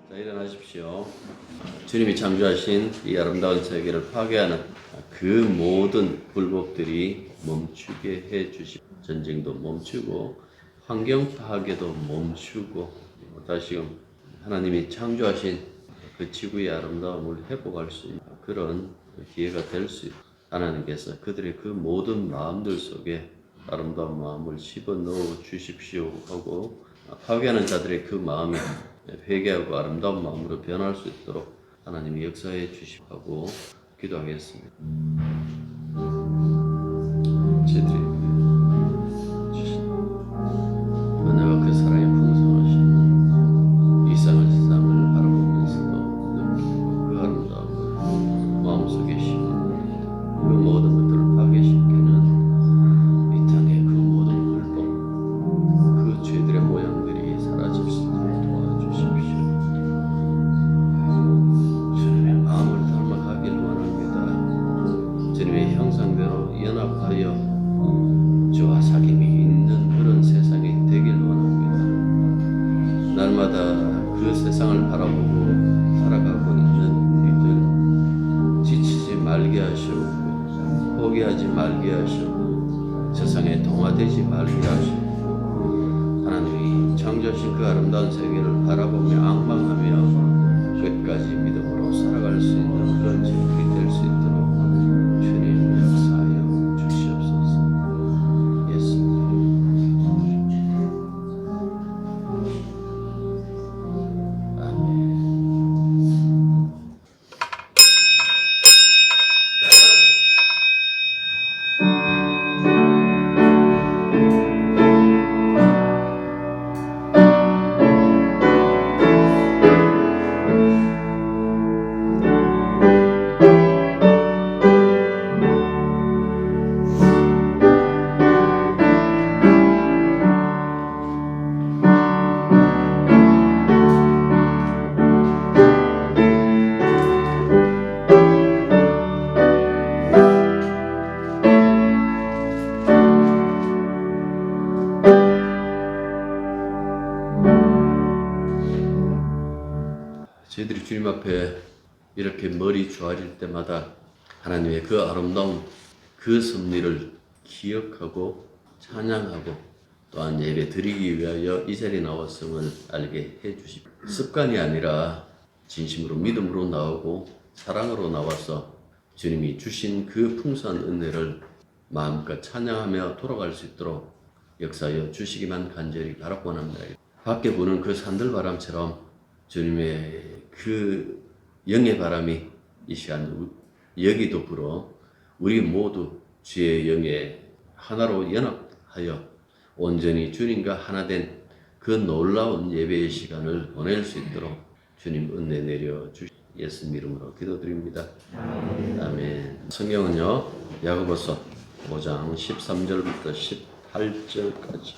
자, 일어나십시오. 주님이 창조하신 이 아름다운 세계를 파괴하는 그 모든 불법들이 멈추게 해 주시고, 전쟁도 멈추고 환경 파괴도 멈추고, 다시금 하나님이 창조하신 그 지구의 아름다움을 회복할 수 있는 그런 기회가 될 수 있고, 하나님께서 그들의 그 모든 마음들 속에 아름다운 마음을 집어넣어 주십시오 하고, 파괴하는 자들의 그 마음이 회개하고 아름다운 마음으로 변할 수 있도록 하나님이 역사해 주시고 하고 기도하겠습니다. 저희들이 주신 은혜와 그 사랑의 풍성하신 이상한 세상을 바라보면서도 느끼고 그 아름다움을 마음속에 심는 그 모든 것들을 파괴시키는 이 땅의 그 모든 불법, 그 죄들의 모양들이 사라질 수 있도록 도와주십시오. 주님의 마음을 닮아가길 원합니다. 주님의 형상대로 연합하여 주와 사귐이 있는 그런 세상이 되길 원합니다. 날마다 그 세상을 바라보고 살아가고 있는 우리들 지치지 말게 하시고 포기하지 말게 하시고 세상에 동화되지 말게 하시고, 하나님이 창조하신 그 아름다운 세계를 바라보며 앙망하며 끝까지 믿음으로 살아갈 수 있는 그런 제물이 될 수 있도록 주님 역사하여 주시옵소서. 예수님. 아멘. 저희들이 주님 앞에 이렇게 머리 조아릴 때마다 하나님의 그 아름다운 그 섭리를 기억하고 찬양하고 또한 예배 드리기 위하여 이 자리에 나왔음을 알게 해주십시오. 습관이 아니라 진심으로 믿음으로 나오고 사랑으로 나와서 주님이 주신 그 풍성한 은혜를 마음껏 찬양하며 돌아갈 수 있도록 역사하여 주시기만 간절히 바라고 원합니다. 밖에 부는 그 산들바람처럼 주님의 그 영의 바람이 이 시간 여기도 불어 우리 모두 주의 영에 하나로 연합하여 온전히 주님과 하나 된 그 놀라운 예배의 시간을 보낼 수 있도록 주님 은혜 내려 주시 예수님 이름으로 기도드립니다. 아멘. 성경은요, 야고보서 5장 13절부터 18절까지.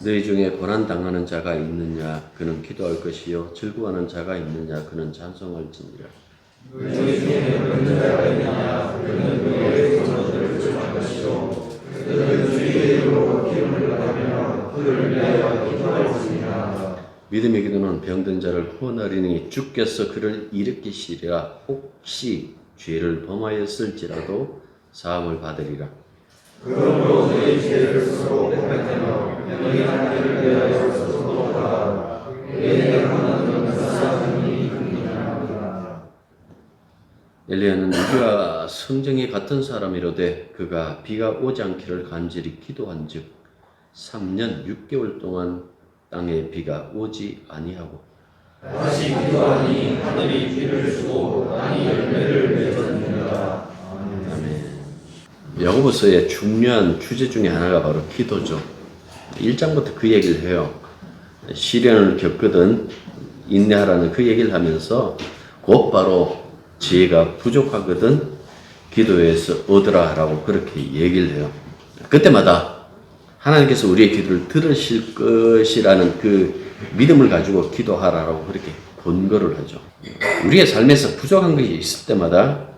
너희 중에 고난 당하는 자가 있느냐 그는 기도할 것이요 즐거워하는 자가 있느냐 그는 찬송할지니라. 너희 중에 그런 자가 있느냐 그는 너희의 소원을 쫓을 것이요 그는 주의 이름으로 기름을 받으며 그를 위하여 기도할지니라. 믿음의 기도는 병든 자를 후원하리니 주께서 그를 일으키시리라. 혹시 죄를 범하였을지라도 사함을 받으리라. 그러므로 너희 죄를 스스로 고백하며 너희 하나님을 위하여 스스로 돌아가라. 너희가 하나님은 사랑이 있느니라. 엘리야는 우리와 성정이 같은 사람이로되 그가 비가 오지 않기를 간절히 기도한즉 3년 6개월 동안 땅에 비가 오지 아니하고 다시 기도하니 하늘이 비를 주고 땅이 열매를 맺었느니라. 야고보서의 중요한 주제 중에 하나가 바로 기도죠. 1장부터 그 얘기를 해요. 시련을 겪거든 인내하라는 그 얘기를 하면서 곧바로 지혜가 부족하거든 기도에서 얻으라 라고 그렇게 얘기를 해요. 그때마다 하나님께서 우리의 기도를 들으실 것이라는 그 믿음을 가지고 기도하라라고 그렇게 권고를 하죠. 우리의 삶에서 부족한 것이 있을 때마다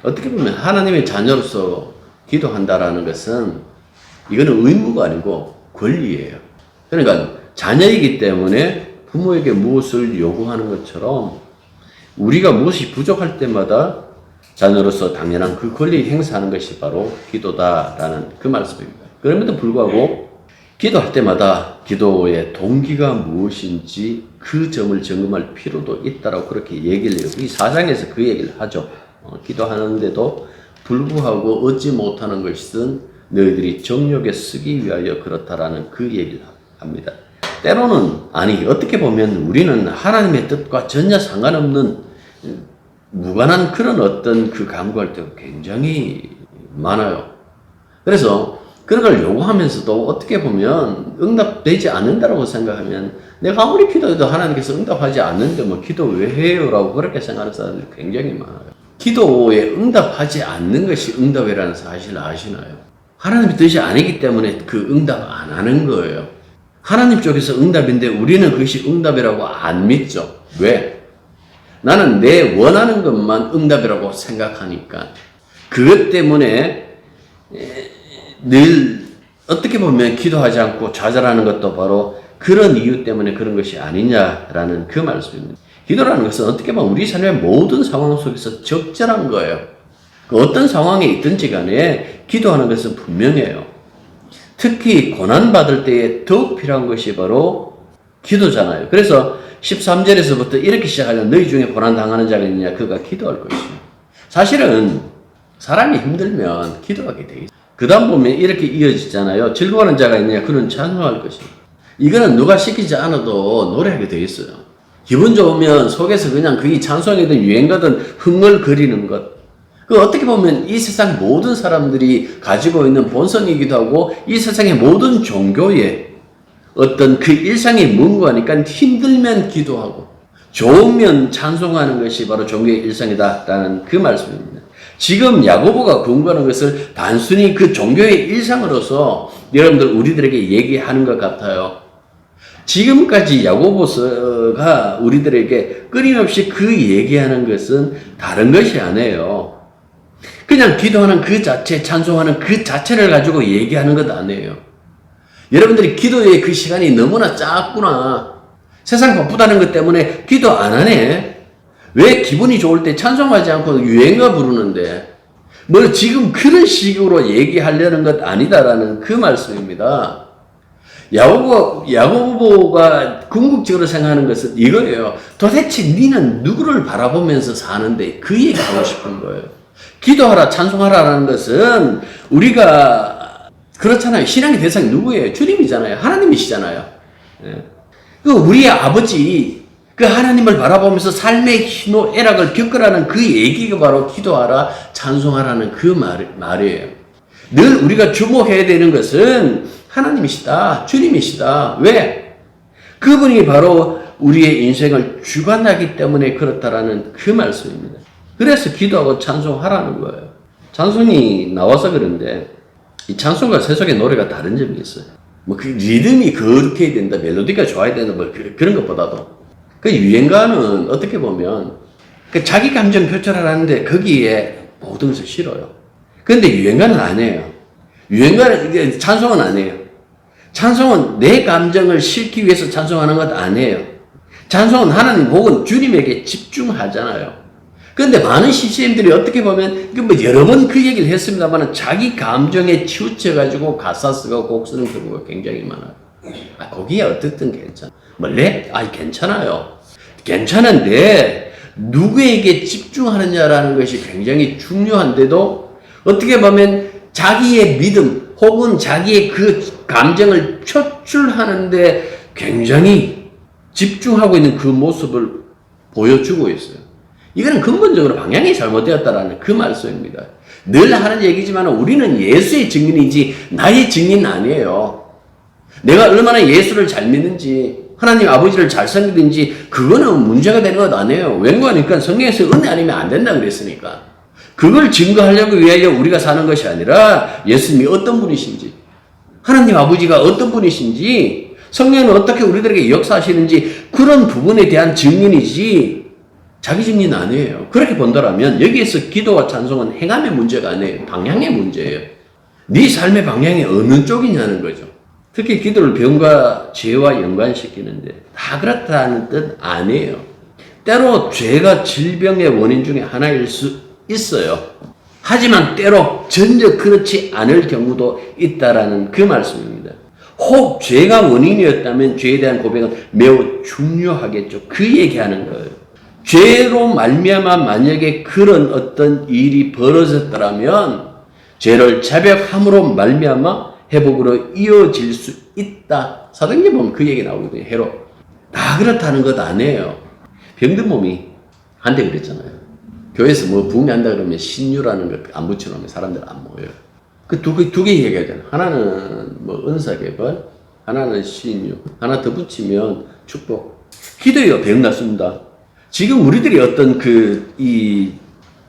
어떻게 보면 하나님의 자녀로서 기도한다라는 것은 이거는 의무가 아니고 권리예요. 그러니까 자녀이기 때문에 부모에게 무엇을 요구하는 것처럼 우리가 무엇이 부족할 때마다 자녀로서 당연한 그 권리 행사하는 것이 바로 기도다라는 그 말씀입니다. 그럼에도 불구하고 기도할 때마다 기도의 동기가 무엇인지 그 점을 점검할 필요도 있다라고 그렇게 얘기를 해요. 이 4장에서 그 얘기를 하죠. 기도하는데도 불구하고 얻지 못하는 것은 너희들이 정욕에 쓰기 위하여 그렇다라는 그 얘기를 합니다. 때로는 어떻게 보면 우리는 하나님의 뜻과 전혀 상관없는 무관한 그런 어떤 그 간구할 때가 굉장히 많아요. 그래서 그런 걸 요구하면서도 어떻게 보면 응답되지 않는다라고 생각하면 내가 아무리 기도해도 하나님께서 응답하지 않는데 뭐 기도 왜 해요? 라고 그렇게 생각하는 사람들이 굉장히 많아요. 기도에 응답하지 않는 것이 응답이라는 사실을 아시나요? 하나님의 뜻이 아니기 때문에 그 응답 안 하는 거예요. 하나님 쪽에서 응답인데 우리는 그것이 응답이라고 안 믿죠. 왜? 나는 내 원하는 것만 응답이라고 생각하니까. 그것 때문에 늘 어떻게 보면 기도하지 않고 좌절하는 것도 바로 그런 이유 때문에 그런 것이 아니냐라는 그 말씀입니다. 기도라는 것은 어떻게 보면 우리 삶의 모든 상황 속에서 적절한 거예요. 그 어떤 상황에 있든지 간에 기도하는 것은 분명해요. 특히 고난받을 때에 더욱 필요한 것이 바로 기도잖아요. 그래서 13절에서부터 이렇게 시작하면 너희 중에 고난당하는 자가 있느냐 그가 기도할 것이며 사실은 사람이 힘들면 기도하게 돼 있어요. 그 다음 보면 이렇게 이어지잖아요. 즐거워하는 자가 있느냐 그는 찬송할 것이며 이거는 누가 시키지 않아도 노래하게 돼 있어요. 기분 좋으면 속에서 그냥 그게 찬송이든 유행가든 흥얼거리는 것. 그 어떻게 보면 이 세상 모든 사람들이 가지고 있는 본성이기도 하고 이 세상의 모든 종교의 어떤 그 일상이 뭔가니까 힘들면 기도하고 좋으면 찬송하는 것이 바로 종교의 일상이다라는 그 말씀입니다. 지금 야고보가 권고하는 것을 단순히 그 종교의 일상으로서 여러분들 우리들에게 얘기하는 것 같아요. 지금까지 야고보서가 우리들에게 끊임없이 그 얘기하는 것은 다른 것이 아니에요. 그냥 기도하는 그 자체, 찬송하는 그 자체를 가지고 얘기하는 것 아니에요. 여러분들이 기도의 그 시간이 너무나 작구나. 세상 바쁘다는 것 때문에 기도 안 하네. 왜 기분이 좋을 때 찬송하지 않고 유행가 부르는데 뭐 지금 그런 식으로 얘기하려는 것 아니다라는 그 말씀입니다. 야고보가 궁극적으로 생각하는 것은 이거예요. 도대체 니는 누구를 바라보면서 사는데 그 얘기하고 싶은 거예요. 기도하라 찬송하라라는 것은 우리가 그렇잖아요. 신앙의 대상이 누구예요? 주님이잖아요. 하나님이시잖아요. 그 우리의 아버지 그 하나님을 바라보면서 삶의 희노애락을 겪으라는 그 얘기가 바로 기도하라 찬송하라는 그 말이에요. 늘 우리가 주목해야 되는 것은 하나님이시다. 주님이시다. 왜? 그분이 바로 우리의 인생을 주관하기 때문에 그렇다라는 그 말씀입니다. 그래서 기도하고 찬송하라는 거예요. 찬송이 나와서 그런데 이 찬송과 세속의 노래가 다른 점이 있어요. 뭐 그 리듬이 그렇게 해야 된다, 멜로디가 좋아야 된다, 뭐 그런 것보다도 그 유행가는 어떻게 보면 그 자기 감정 표출하라는데 거기에 모든 것을 실어요. 그런데 유행가는 아니에요. 유행가는 찬송은 아니에요. 찬송은 내 감정을 실기 위해서 찬송하는 것 아니에요. 찬송은 하나님 혹은 주님에게 집중하잖아요. 그런데 많은 CCM들이 어떻게 보면 뭐 여러 번 그 얘기를 했습니다만 자기 감정에 치우쳐가지고 가사 쓰고 곡 쓰는 경우가 굉장히 많아요. 거기에 어떻든 괜찮아. 뭐 랩? 괜찮아요. 괜찮은데 누구에게 집중하느냐라는 것이 굉장히 중요한데도 어떻게 보면 자기의 믿음 혹은 자기의 그 감정을 표출하는데 굉장히 집중하고 있는 그 모습을 보여주고 있어요. 이거는 근본적으로 방향이 잘못되었다라는 그 말씀입니다. 늘 하는 얘기지만 우리는 예수의 증인이지 나의 증인 아니에요. 내가 얼마나 예수를 잘 믿는지 하나님 아버지를 잘 섬기든지 그거는 문제가 되는 것 아니에요. 왠가하니까 성경에서 은혜 아니면 안 된다 그랬으니까. 그걸 증거하려고 위하여 우리가 사는 것이 아니라 예수님이 어떤 분이신지 하나님 아버지가 어떤 분이신지 성령은 어떻게 우리들에게 역사하시는지 그런 부분에 대한 증인이지 자기 증인 아니에요. 그렇게 본다면 여기에서 기도와 찬송은 행함의 문제가 아니에요. 방향의 문제예요. 네 삶의 방향이 어느 쪽이냐는 거죠. 특히 기도를 병과 죄와 연관시키는데 다 그렇다는 뜻 아니에요. 때로 죄가 질병의 원인 중에 하나일 수 있어요. 하지만 때로 전혀 그렇지 않을 경우도 있다라는 그 말씀입니다. 혹 죄가 원인이었다면 죄에 대한 고백은 매우 중요하겠죠. 그 얘기하는 거예요. 죄로 말미암아 만약에 그런 어떤 일이 벌어졌더라면 죄를 자백함으로 말미암아 회복으로 이어질 수 있다. 사도행전 보면 그 얘기 나오거든요. 해로. 다 그렇다는 것 아니에요. 병든 몸이 한때 그랬잖아요. 교회에서 뭐 부흥이 한다 그러면 신유라는 걸 안 붙여놓으면 사람들 안 모여요. 그 두 개 얘기하잖아요. 하나는 뭐 은사개발, 하나는 신유, 하나 더 붙이면 축복. 기도요, 병 났습니다. 지금 우리들이 어떤 의학이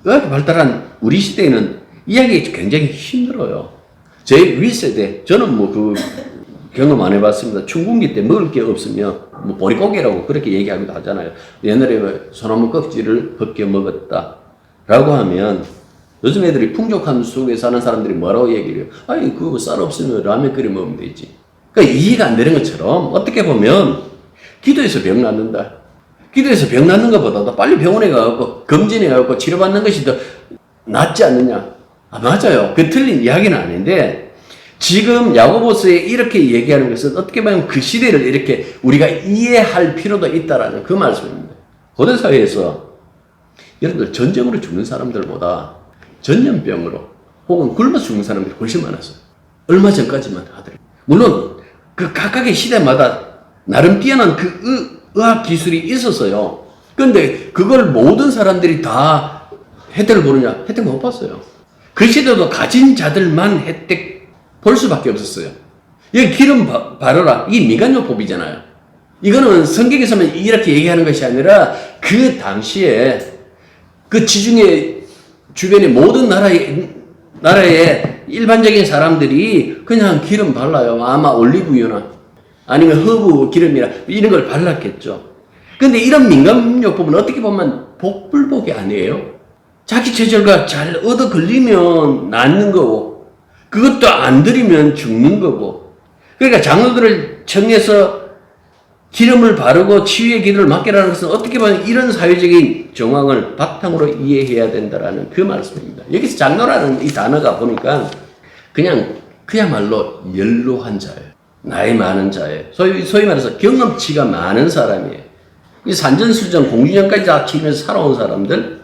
발달한 우리 시대에는 이야기 굉장히 힘들어요. 제 윗세대, 저는 경험 안 해봤습니다. 춘궁기 때 먹을 게 없으면 보릿고개라고 그렇게 얘기하기도 하잖아요. 옛날에 소나무 껍질을 벗겨 먹었다 라고 하면 요즘 애들이 풍족한 속에 사는 사람들이 뭐라고 얘기를 해요? 아니 그거 쌀 없으면 라면 끓여 먹으면 되지. 그러니까 이해가 안 되는 것처럼 어떻게 보면 기도에서 병 낫는다. 기도에서 병 낫는 것보다도 빨리 병원에 가고 검진해 가고 치료받는 것이 더 낫지 않느냐. 맞아요. 그 틀린 이야기는 아닌데 지금 야고보서에 이렇게 얘기하는 것은 어떻게 보면 그 시대를 이렇게 우리가 이해할 필요도 있다라는 그 말씀입니다. 고대사회에서 여러분들 전쟁으로 죽는 사람들보다 전염병으로 혹은 굶어 죽는 사람들이 훨씬 많았어요. 얼마 전까지만 하더라고요. 물론 그 각각의 시대마다 나름 뛰어난 의학 기술이 있었어요. 그런데 그걸 모든 사람들이 다 혜택을 보느냐? 혜택 못 봤어요. 그 시대도 가진 자들만 혜택 볼 수밖에 없었어요. 여기 기름 바르라. 이게 민간요법이잖아요. 이거는 성경에서만 이렇게 얘기하는 것이 아니라 그 당시에 그 지중해 주변의 모든 나라의 일반적인 사람들이 그냥 기름 발라요. 아마 올리브유나 아니면 허브 기름이나 이런 걸 발랐겠죠. 근데 이런 민간요법은 어떻게 보면 복불복이 아니에요. 자기 체질과 잘 얻어 걸리면 낫는 거고 그것도 안 들이면 죽는 거고. 그러니까 장로들을 청해서 기름을 바르고 치유의 기도를 맡기라는 것은 어떻게 보면 이런 사회적인 정황을 바탕으로 이해해야 된다라는 그 말씀입니다. 여기서 장로라는 이 단어가 보니까 그야말로 연로한 자예요. 나이 많은 자예요. 소위 말해서 경험치가 많은 사람이에요. 산전수전 공주년까지 다 치면서 살아온 사람들,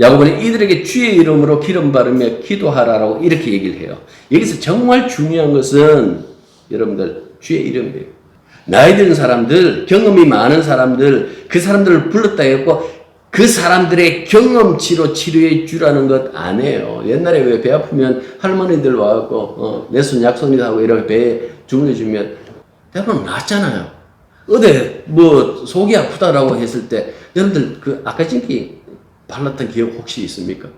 야고보는 이들에게 주의 이름으로 기름 바르며 기도하라라고 이렇게 얘기를 해요. 여기서 정말 중요한 것은 여러분들 주의 이름이에요. 나이 든 사람들, 경험이 많은 사람들, 그 사람들을 불렀다 했고 그 사람들의 경험치로 치료해 주라는 것 아니에요. 옛날에 왜 배 아프면 할머니들 와갖고 내손 약손이다 하고 이렇게 배에 주문해 주면 대부분 낫잖아요. 어디 속이 아프다라고 했을 때 여러분들 그 아까진기 발랐던 기억 혹시 있습니까?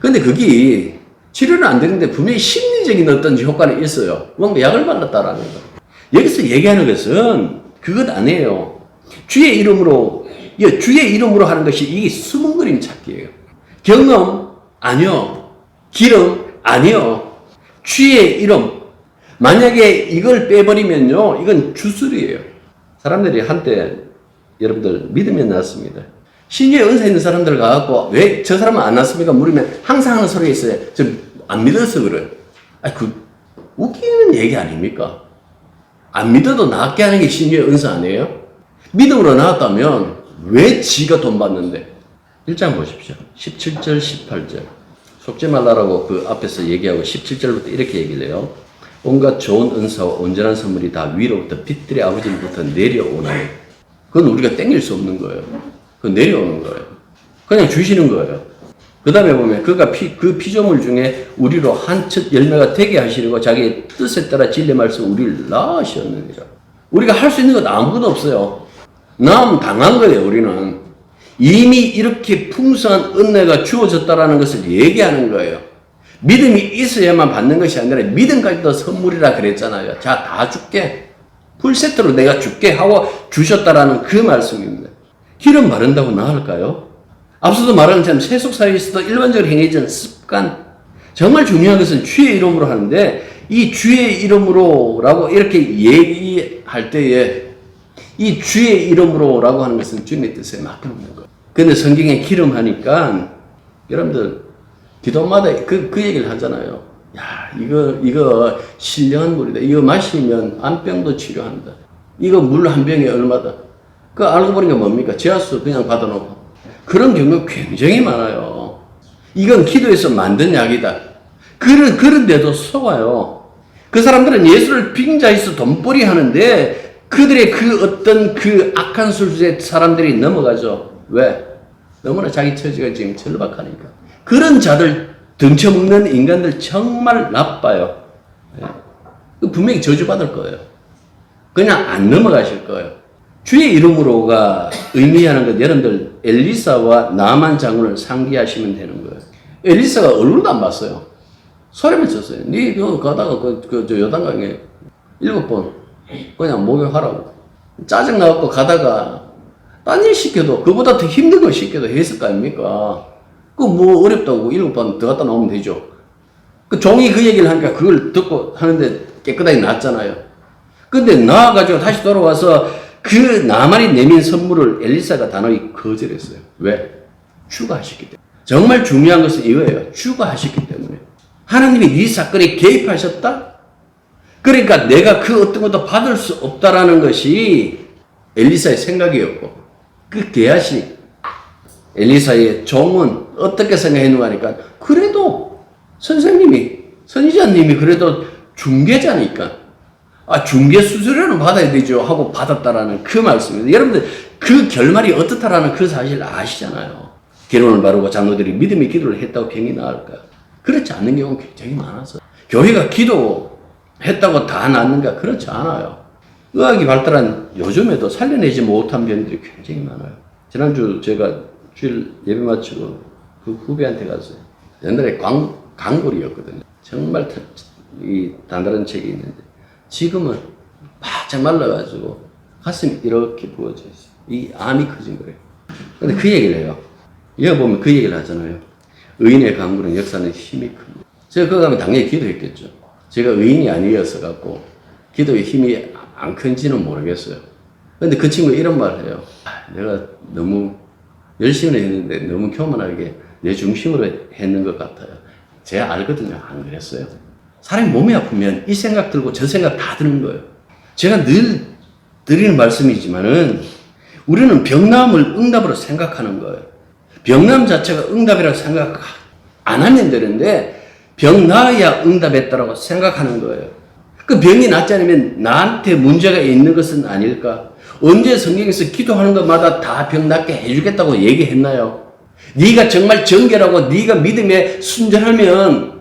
근데 그게 치료는 안 되는데 분명히 심리적인 어떤 효과는 있어요. 뭔가 약을 발랐다라는 거. 여기서 얘기하는 것은 그것 아니에요. 주의 이름으로 하는 것이 이게 숨은 그림 찾기예요. 경험 아니요. 기름 아니요. 주의 이름. 만약에 이걸 빼버리면요, 이건 주술이에요. 사람들이 한때 여러분들 믿으면 낫습니다. 신유의 은사 있는 사람들 가갖고 왜 저 사람은 안 낫습니까? 물으면 항상 하는 소리가 있어요. 저 안 믿어서 그래요. 웃기는 얘기 아닙니까? 안 믿어도 낫게 하는 게 신유의 은사 아니에요? 믿음으로 나왔다면 왜 지가 돈 받는데? 1장 보십시오. 17절, 18절. 속지 말라라고 그 앞에서 얘기하고 17절부터 이렇게 얘기를 해요. 온갖 좋은 은사와 온전한 선물이 다 위로부터 빛들의 아버지로부터 내려오나요? 그건 우리가 땡길 수 없는 거예요. 그건 내려오는 거예요. 그냥 주시는 거예요. 그 다음에 보면 그가 그 피조물 중에 우리로 한 첫 열매가 되게 하시려고 자기의 뜻에 따라 진리 말씀 우리를 낳으셨느니라. 우리가 할 수 있는 것 아무것도 없어요. 남 당한 거예요. 우리는 이미 이렇게 풍성한 은혜가 주어졌다라는 것을 얘기하는 거예요. 믿음이 있어야만 받는 것이 아니라 믿음까지도 선물이라 그랬잖아요. 자, 다 줄게. 풀세트로 내가 줄게 하고 주셨다라는 그 말씀입니다. 기름 바른다고 나을까요? 앞서도 말한 것처럼 세속사회에서도 일반적으로 행해지는 습관, 정말 중요한 것은 주의 이름으로 하는데 이 주의 이름으로라고 이렇게 얘기할 때에 이 주의 이름으로라고 하는 것은 주님의 뜻에 맡겨놓는 거예요. 근데 성경에 기름하니까 여러분들 기도마다 그 얘기를 하잖아요. 야, 이거 신령한 물이다. 이거 마시면 암병도 치료한다. 이거 물 한 병에 얼마다. 그 알고 보니까 뭡니까? 지하수 그냥 받아놓고. 그런 경우 굉장히 많아요. 이건 기도에서 만든 약이다. 그런데도 속아요. 그 사람들은 예수를 빙자해서 돈벌이 하는데 그들의 그 어떤 그 악한 술수에 사람들이 넘어가죠. 왜? 너무나 자기 처지가 지금 절박하니까. 그런 자들 등쳐먹는 인간들 정말 나빠요. 분명히 저주받을 거예요. 그냥 안 넘어가실 거예요. 주의 이름으로가 의미하는 것, 여러분들 엘리사와 나만 장군을 상기하시면 되는 거예요. 엘리사가 얼굴도 안 봤어요. 소리만 쳤어요. 니 그거 가다가 저 요단강에 7번 그냥 목욕하라고. 짜증나갖고 가다가 딴 일 시켜도 그보다 더 힘든 거 시켜도 했을 거 아닙니까? 그 뭐 어렵다고 7번 더 갖다 놓으면 되죠. 그 종이 그 얘기를 하니까 그걸 듣고 하는데 깨끗하게 놨잖아요. 근데 나와가지고 다시 돌아와서 그 나만이 내민 선물을 엘리사가 단호히 거절했어요. 왜? 추가하셨기 때문에. 정말 중요한 것은 이거예요. 추가하셨기 때문에. 하나님이 네 사건에 개입하셨다? 그러니까 내가 그 어떤 것도 받을 수 없다라는 것이 엘리사의 생각이었고, 그 게하시 엘리사의 종은 어떻게 생각했는가 하니까, 그래도 선생님이, 선지자님이 그래도 중개자니까, 중개 수수료는 받아야 되죠 하고 받았다라는 그 말씀입니다. 여러분들 그 결말이 어떻다라는 그 사실을 아시잖아요. 결론을 바르고 장로들이 믿음의 기도를 했다고 병이 나을까? 그렇지 않는 경우는 굉장히 많아서. 교회가 기도했다고 다 낫는가? 그렇지 않아요. 의학이 발달한 요즘에도 살려내지 못한 병들이 굉장히 많아요. 지난주 제가 주일 예배 마치고 그 후배한테 갔어요. 옛날에 강골이었거든요. 정말 이 단단한 책이 있는데 지금은 바짝 말라가지고 가슴이 이렇게 부어져 있어요. 이 암이 커진 거예요. 근데 그 얘기를 해요. 여기 보면 그 얘기를 하잖아요. 의인의 강구는 역사는 힘이 큽니다. 제가 그거 가면 당연히 기도했겠죠. 제가 의인이 아니어서 갖고 기도의 힘이 안 큰지는 모르겠어요. 근데 그 친구가 이런 말을 해요. 내가 너무 열심히 했는데 너무 교만하게 내 중심으로 했는 것 같아요. 제가 알거든요. 안 그랬어요. 사람이 몸이 아프면 이 생각 들고 저 생각 다 드는 거예요. 제가 늘 드리는 말씀이지만은 우리는 병남을 응답으로 생각하는 거예요. 병남 자체가 응답이라고 생각 안 하면 되는데 병 나아야 응답했다라고 생각하는 거예요. 그 병이 낫지 않으면 나한테 문제가 있는 것은 아닐까? 언제 성경에서 기도하는 것마다 다 병 낫게 해주겠다고 얘기했나요? 네가 정말 정결하고 네가 믿음에 순전하면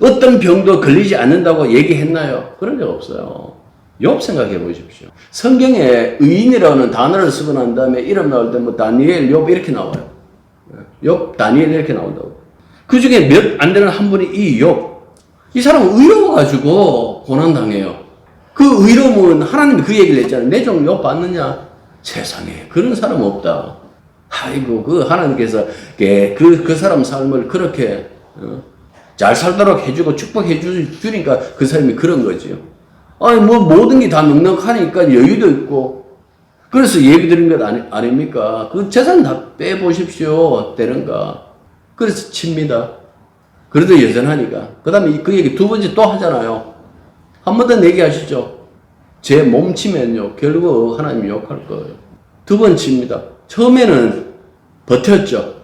어떤 병도 걸리지 않는다고 얘기했나요? 그런 적 없어요. 욥 생각해 보십시오. 성경에 의인이라는 단어를 쓰고 난 다음에 이름 나올 때 뭐 다니엘, 욥 이렇게 나와요. 욥, 다니엘 이렇게 나온다고. 그 중에 몇 안 되는 한 분이 이 욥. 이 사람은 의로워가지고 고난당해요. 그 의로움은 하나님이 그 얘기를 했잖아요. 내 종 욥 봤느냐? 세상에 그런 사람 없다. 아이고 그 하나님께서 그 사람 삶을 그렇게 잘 살도록 해주고 축복해 주니까 그 사람이 그런 거지요. 아니 뭐 모든 게 다 넉넉하니까 여유도 있고 그래서 예비 드린 것 아닙니까? 그 재산 다 빼보십시오. 되는가. 그래서 칩니다. 그래도 여전하니까. 그 다음에 그 얘기 두 번째 또 하잖아요. 한 번 더 얘기하시죠. 제 몸치면요. 결국 하나님이 욕할 거예요. 두 번 칩니다. 처음에는 버텼죠.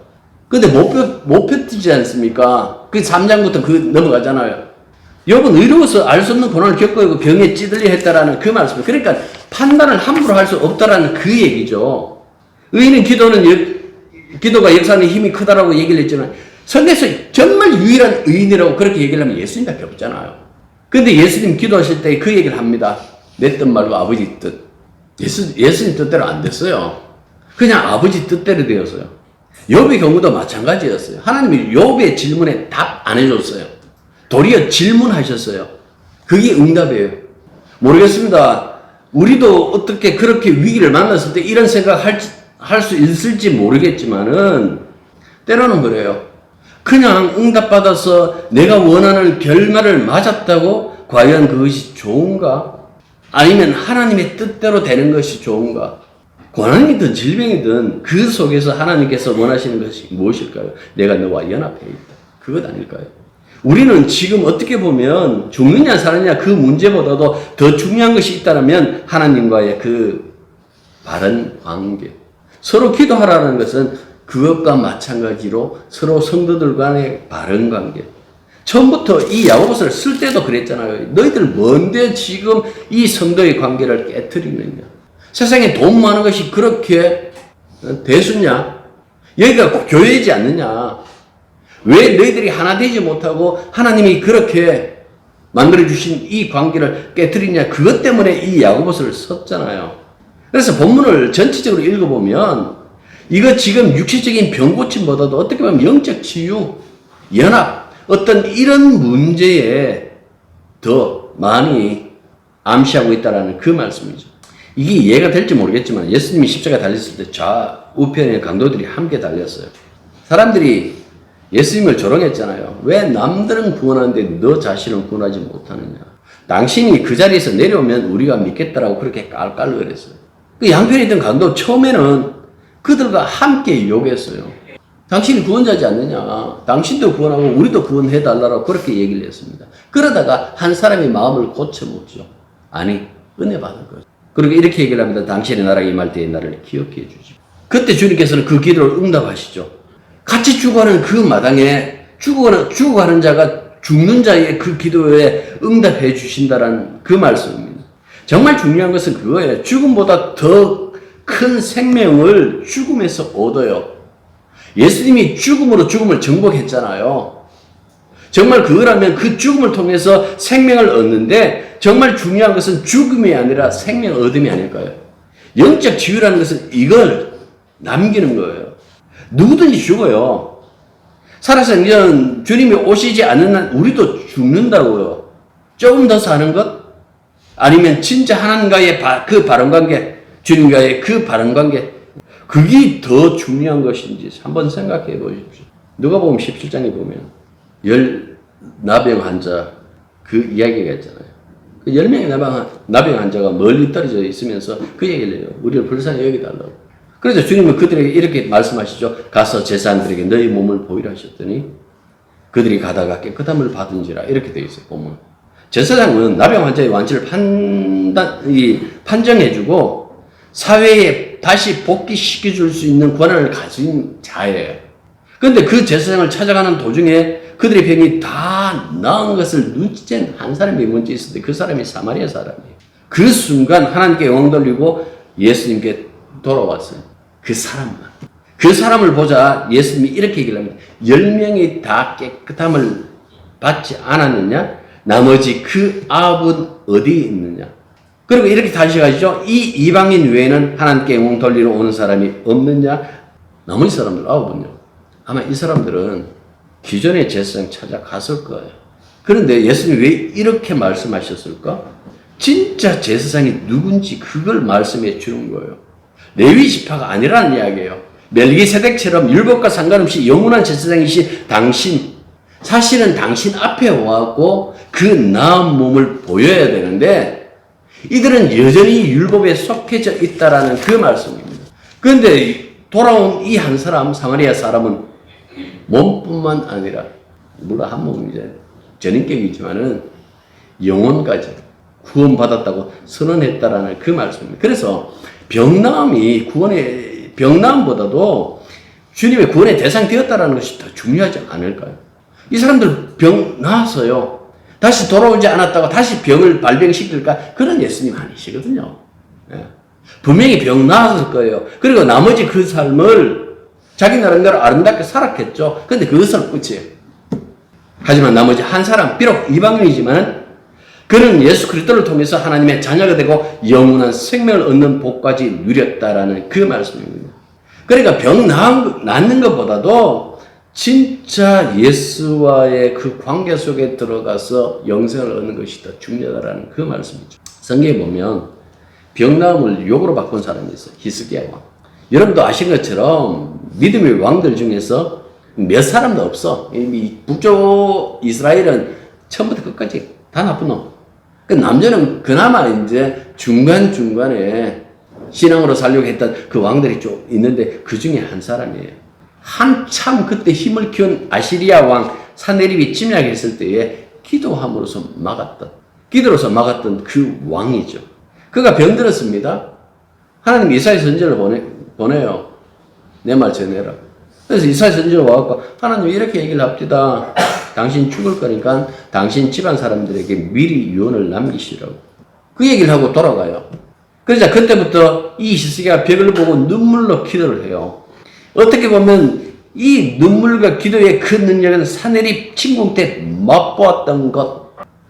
근데 못 버티지 않습니까? 그 3장부터 그 넘어가잖아요. 욥은 의로워서 알 수 없는 고난을 겪고 병에 찌들려 했다라는 그 말씀. 그러니까 판단을 함부로 할 수 없다라는 그 얘기죠. 의인은 기도가 역사하는 힘이 크다라고 얘기를 했지만 성경에서 정말 유일한 의인이라고 그렇게 얘기를 하면 예수님밖에 없잖아요. 근데 예수님 기도하실 때 그 얘기를 합니다. 내 뜻 말고 아버지 뜻. 예수님 뜻대로 안 됐어요. 그냥 아버지 뜻대로 되었어요. 욥의 경우도 마찬가지였어요. 하나님이 욥의 질문에 답 안 해줬어요. 도리어 질문하셨어요. 그게 응답이에요. 모르겠습니다. 우리도 어떻게 그렇게 위기를 만났을 때 이런 생각 할 수 있을지 모르겠지만은 때로는 그래요. 그냥 응답받아서 내가 원하는 결말을 맞았다고 과연 그것이 좋은가? 아니면 하나님의 뜻대로 되는 것이 좋은가? 고난이든 질병이든 그 속에서 하나님께서 원하시는 것이 무엇일까요? 내가 너와 연합해 있다. 그것 아닐까요? 우리는 지금 어떻게 보면 죽느냐 사느냐 그 문제보다도 더 중요한 것이 있다면 하나님과의 그 바른 관계. 서로 기도하라는 것은 그것과 마찬가지로 서로 성도들 간의 바른 관계. 처음부터 이 야고보서를 쓸 때도 그랬잖아요. 너희들 뭔데 지금 이 성도의 관계를 깨트리느냐. 세상에 돈 많은 것이 그렇게 대수냐? 여기가 교회이지 않느냐? 왜 너희들이 하나 되지 못하고 하나님이 그렇게 만들어주신 이 관계를 깨트리냐? 그것 때문에 이 야고보서를 썼잖아요. 그래서 본문을 전체적으로 읽어보면 이거 지금 육체적인 병 고침보다도 어떻게 보면 영적 치유, 연합, 어떤 이런 문제에 더 많이 암시하고 있다는 그 말씀이죠. 이게 이해가 될지 모르겠지만 예수님이 십자가 달렸을 때 좌우편에 강도들이 함께 달렸어요. 사람들이 예수님을 조롱했잖아요. 왜 남들은 구원하는데 너 자신은 구원하지 못하느냐. 당신이 그 자리에서 내려오면 우리가 믿겠다라고 그렇게 깔깔거렸어요. 그 양편에 있던 강도 처음에는 그들과 함께 욕했어요. 당신이 구원자지 않느냐. 당신도 구원하고 우리도 구원해달라고 그렇게 얘기를 했습니다. 그러다가 한 사람이 마음을 고쳐먹죠. 아니, 은혜 받은 거죠. 그리고 이렇게 얘기를 합니다. 당신의 나라가 임할 때의 나를 기억해 주지. 그때 주님께서는 그 기도를 응답하시죠. 같이 죽어가는 그 마당에 죽어가는 자가 죽는 자의 그 기도에 응답해 주신다라는 그 말씀입니다. 정말 중요한 것은 그거예요. 죽음보다 더 큰 생명을 죽음에서 얻어요. 예수님이 죽음으로 죽음을 정복했잖아요. 정말 그거라면 그 죽음을 통해서 생명을 얻는데 정말 중요한 것은 죽음이 아니라 생명 얻음이 아닐까요? 영적 치유라는 것은 이걸 남기는 거예요. 누구든지 죽어요. 살아서 이제 주님이 오시지 않는 한 우리도 죽는다고요. 조금 더 사는 것? 아니면 진짜 하나님과의 그 바른 관계, 주님과의 그 바른 관계, 그게 더 중요한 것인지 한번 생각해 보십시오. 누가복음 17장에 보면 나병 환자 그 이야기가 있잖아요. 그 10명의 나병 환자가 멀리 떨어져 있으면서 그 얘기를 해요. 우리를 불쌍히 여기달라고. 그래서 주님은 그들에게 이렇게 말씀하시죠. 가서 제사장들에게 너희 몸을 보이라 하셨더니 그들이 가다가 깨끗함을 받은지라 이렇게 되어 있어요. 보면 제사장은 나병 환자의 완치를 판정해주고 사회에 다시 복귀시켜줄 수 있는 권한을 가진 자예요. 그런데 그 제사장을 찾아가는 도중에 그들의 병이 다 나은 것을 눈치챈 한 사람이 먼저 있었는데 그 사람이 사마리아 사람이에요. 그 순간 하나님께 영광 돌리고 예수님께 돌아왔어요. 그 사람만. 그 사람을 보자 예수님이 이렇게 얘기를 합니다. 10명이 다 깨끗함을 받지 않았느냐? 나머지 그 9은 어디에 있느냐? 그리고 이렇게 다시 가시죠. 이 이방인 외에는 하나님께 영광 돌리러 오는 사람이 없느냐? 나머지 사람들 9은요. 아마 이 사람들은 기존의 제사장 찾아갔을 거예요. 그런데 예수님이 왜 이렇게 말씀하셨을까? 진짜 제사장이 누군지 그걸 말씀해 주는 거예요. 레위 지파가 아니라는 이야기예요. 멜기세덱처럼 율법과 상관없이 영원한 제사장이신 당신, 사실은 당신 앞에 와갖고 그 나은 몸을 보여야 되는데 이들은 여전히 율법에 속해져 있다라는 그 말씀입니다. 그런데 돌아온 이 한 사람, 사마리아 사람은 몸뿐만 아니라 물론 한 몸이죠. 전인격이지만은 영혼까지 구원받았다고 선언했다라는 그 말씀입니다. 그래서 병나음이 병나음보다도 주님의 구원의 대상이 되었다라는 것이 더 중요하지 않을까요? 이 사람들 병 나았어요. 다시 돌아오지 않았다고 다시 병을 발병시킬까? 그런 예수님 아니시거든요. 예. 분명히 병 나았을 거예요. 그리고 나머지 그 삶을 자기 나름대로 아름답게 살았겠죠. 근데 그것은 끝이에요. 하지만 나머지 한 사람, 비록 이방인이지만 그는 예수 그리스도를 통해서 하나님의 자녀가 되고 영원한 생명을 얻는 복까지 누렸다라는 그 말씀입니다. 그러니까 병 낫는 것보다도 진짜 예수와의 그 관계 속에 들어가서 영생을 얻는 것이 더 중요하다라는 그 말씀이죠. 성경에 보면 병나음을 욕으로 바꾼 사람이 있어요. 히스기야 왕. 여러분도 아시는 것처럼 믿음의 왕들 중에서 몇 사람도 없어. 이 북쪽 이스라엘은 처음부터 끝까지 다 나쁜 놈. 그 남자는 그나마 이제 중간중간에 신앙으로 살려고 했던 그 왕들이 좀 있는데 그 중에 한 사람이에요. 한참 그때 힘을 키운 아시리아 왕 사네립이 침략했을 때에 기도함으로써 기도로서 막았던 그 왕이죠. 그가 병들었습니다. 하나님 이사야 선지자를 보내요. 내 말 전해라. 그래서 이사야 선지자가 와갖고 하나님 이렇게 얘기를 합니다. 당신 죽을 거니까 당신 집안 사람들에게 미리 유언을 남기시라고. 그 얘기를 하고 돌아가요. 그러자 그때부터 이 히스기야가 벽을 보고 눈물로 기도를 해요. 어떻게 보면 이 눈물과 기도의 그 능력은 사내립 침공 때 맛보았던 것.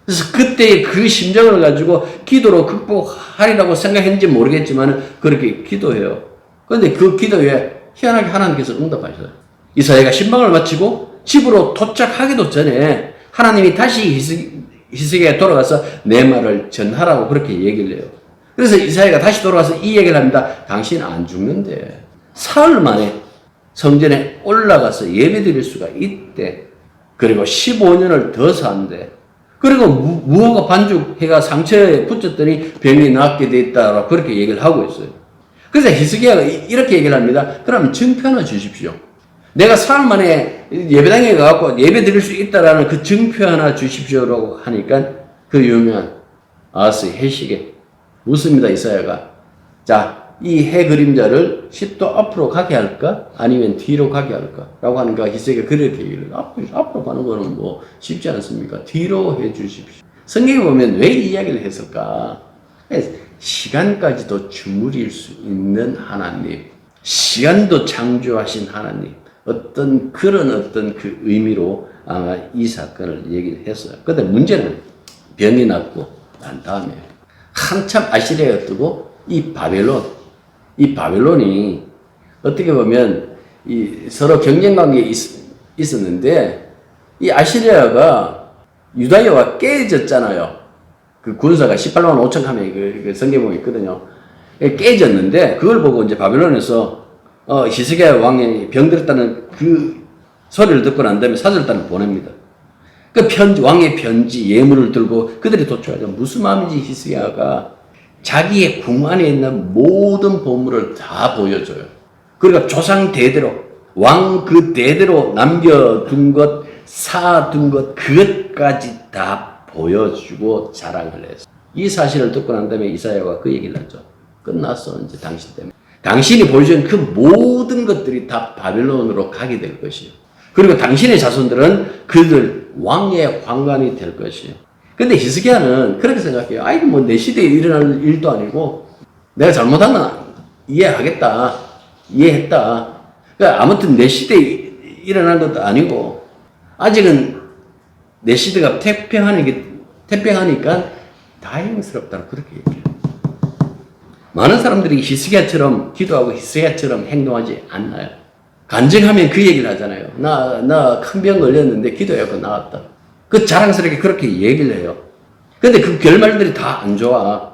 그래서 그때의 그 심정을 가지고 기도로 극복하리라고 생각했는지 모르겠지만 그렇게 기도해요. 그런데 그 기도에 희한하게 하나님께서 응답하셔요. 이사야가 신방을 마치고 집으로 도착하기도 전에 하나님이 다시 히스기야에 돌아가서 내 말을 전하라고 그렇게 얘기를 해요. 그래서 이사야가 다시 돌아가서 이 얘기를 합니다. 당신 안 죽는데 사흘 만에 성전에 올라가서 예배드릴 수가 있대. 그리고 15년을 더 산대. 그리고 무화과 반죽해가 상처에 붙였더니 병이 낫게 돼 있다라고 그렇게 얘기를 하고 있어요. 그래서 히스기야가 이렇게 얘기를 합니다. 그럼 증표 하나 주십시오. 내가 사흘 만에 예배당에 가갖고 예배 드릴 수 있다라는 그 증표 하나 주십시오라고 하니까 그 유명한 아하스 해시계 묻습니다. 이사야가. 자, 이 해 그림자를 10도 앞으로 가게 할까? 아니면 뒤로 가게 할까? 라고 하니까 히스기야가 그렇게 얘기를 해요. 앞으로 가는 거는 뭐 쉽지 않습니까? 뒤로 해 주십시오. 성경에 보면 왜 이 이야기를 했을까? 시간까지도 주무릴 수 있는 하나님, 시간도 창조하신 하나님, 어떤 그 의미로 아마 이 사건을 얘기를 했어요. 근데 문제는 병이 낫고 난 다음에 한참 아시리아가 뜨고 이 바벨론이 어떻게 보면 이 서로 경쟁 관계에 있었는데 이 아시리아가 유다야와 깨졌잖아요. 그 군사가 18만 5천 하면 그 성경에 있거든요. 깨졌는데 그걸 보고 이제 바벨론에서 히스기야 왕이 병들었다는 그 소리를 듣고 난 다음에 사절단을 보냅니다. 그 왕의 편지, 예물을 들고 그들이 도착하죠. 무슨 마음인지 히스기야가 자기의 궁 안에 있는 모든 보물을 다 보여줘요. 그리고 조상 대대로, 왕 그 대대로 남겨둔 것, 사둔 것, 그것까지 다 보여주고 자랑을 했어요. 이 사실을 듣고 난 다음에 이사야가 그 얘기를 하죠. 끝났어, 이제 당신 때문에. 당신이 보여준 그 모든 것들이 다 바벨론으로 가게 될 것이요. 그리고 당신의 자손들은 그들 왕의 황관이 될 것이요. 근데 히스기야는 그렇게 생각해요. 아이고, 뭐 내 시대에 일어날 일도 아니고 내가 잘못하면 이해하겠다. 이해했다. 그러니까 아무튼 내 시대에 일어난 것도 아니고 아직은 내 시대가 태평하니까 다행스럽다고 그렇게 얘기해요. 많은 사람들이 히스기야처럼 기도하고 히스기야처럼 행동하지 않나요? 간증하면 그 얘기를 하잖아요. 나 큰 병 걸렸는데 기도해서 나았다. 그 자랑스럽게 그렇게 얘기를 해요. 근데 그 결말들이 다 안 좋아.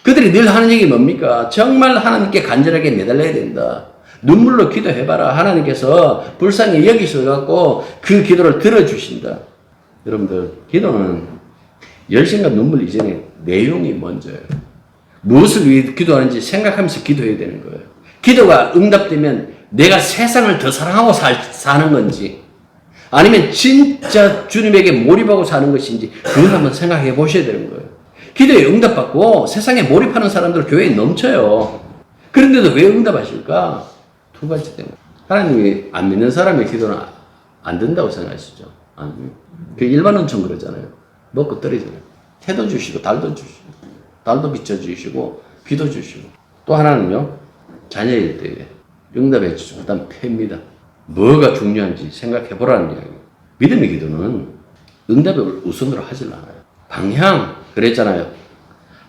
그들이 늘 하는 얘기 뭡니까? 정말 하나님께 간절하게 매달려야 된다. 눈물로 기도해봐라. 하나님께서 불쌍히 여기셔갖고 그 기도를 들어주신다. 여러분들, 기도는 열심과 눈물 이전에 내용이 먼저예요. 무엇을 위해 기도하는지 생각하면서 기도해야 되는 거예요. 기도가 응답되면 내가 세상을 더 사랑하고 사는 건지 아니면 진짜 주님에게 몰입하고 사는 것인지 그걸 한번 생각해 보셔야 되는 거예요. 기도에 응답받고 세상에 몰입하는 사람들 교회에 넘쳐요. 그런데도 왜 응답하실까? 두 번째 때문에 하나님이 안 믿는 사람의 기도는 안 된다고 생각하시죠? 그 일반론처럼 그러잖아요. 먹고 떨어지잖아요. 해도 주시고 달도 주시고 달도 비춰주시고 비도 주시고 또 하나는요 자녀일 때에 응답해 주시고 그다음 패입니다. 뭐가 중요한지 생각해 보라는 이야기예요. 믿음의 기도는 응답을 우선으로 하질 않아요. 방향 그랬잖아요.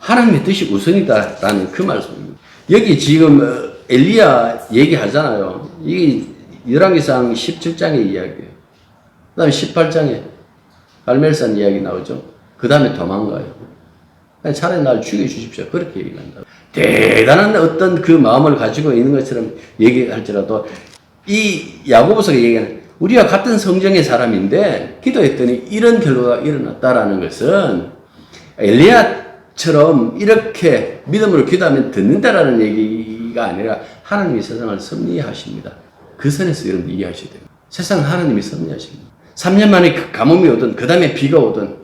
하나님의 뜻이 우선이다라는 그 말씀입니다. 여기 지금 엘리야 얘기하잖아요. 이게 열왕기상 17장의 이야기예요. 그 다음에 18장에 갈멜산 이야기 나오죠. 그 다음에 도망가요. 차라리 날 죽여주십시오. 그렇게 얘기한다. 대단한 어떤 그 마음을 가지고 있는 것처럼 얘기할지라도 이 야고보서가 얘기하는 우리와 같은 성정의 사람인데 기도했더니 이런 결과가 일어났다라는 것은 엘리야처럼 이렇게 믿음으로 기도하면 듣는다라는 얘기가 아니라 하나님이 세상을 섭리하십니다. 그 선에서 여러분 이해하셔야 돼요. 세상 하나님이 섭리하십니다. 3년 만에 그 가뭄이 오든 그 다음에 비가 오든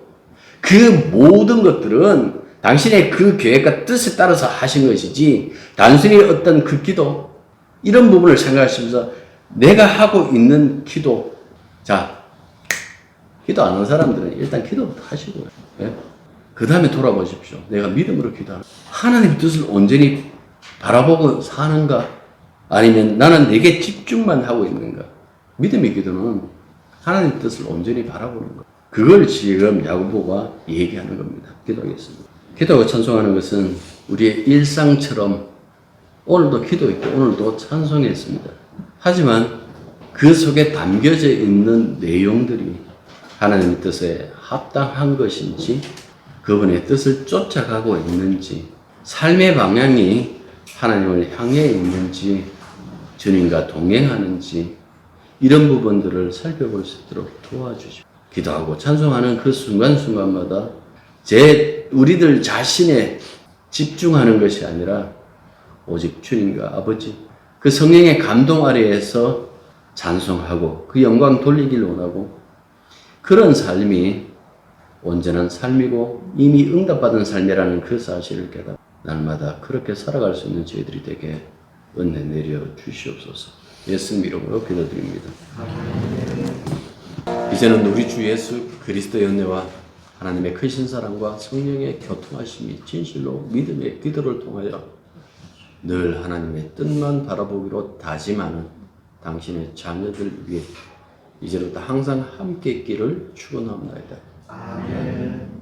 그 모든 것들은 당신의 그 계획과 뜻에 따라서 하신 것이지 단순히 어떤 그 기도 이런 부분을 생각하시면서 내가 하고 있는 기도 자 기도 안 하는 사람들은 일단 기도부터 하시고요. 예? 그 다음에 돌아보십시오. 내가 믿음으로 기도하는 하나님의 뜻을 온전히 바라보고 사는가 아니면 나는 내게 집중만 하고 있는가. 믿음의 기도는 하나님의 뜻을 온전히 바라보는 것. 그걸 지금 야고보가 얘기하는 겁니다. 기도하겠습니다. 기도하고 찬송하는 것은 우리의 일상처럼 오늘도 기도했고 오늘도 찬송했습니다. 하지만 그 속에 담겨져 있는 내용들이 하나님의 뜻에 합당한 것인지 그분의 뜻을 쫓아가고 있는지 삶의 방향이 하나님을 향해 있는지 주님과 동행하는지 이런 부분들을 살펴볼 수 있도록 도와주십시오. 기도하고 찬송하는 그 순간순간마다 우리들 자신에 집중하는 것이 아니라 오직 주님과 아버지 그 성령의 감동 아래에서 찬송하고 그 영광 돌리길 원하고 그런 삶이 온전한 삶이고 이미 응답받은 삶이라는 그 사실을 깨닫고 날마다 그렇게 살아갈 수 있는 저희들이 되게 은혜 내려 주시옵소서. 예수님 이름으로 기도드립니다. 이제는 우리 주 예수 그리스도의 은혜와 하나님의 크신 사랑과 성령의 교통하심이 진실로 믿음의 기도를 통하여 늘 하나님의 뜻만 바라보기로 다짐하는 당신의 자녀들 위해 이제부터 항상 함께 있기를 축원합니다. 아멘.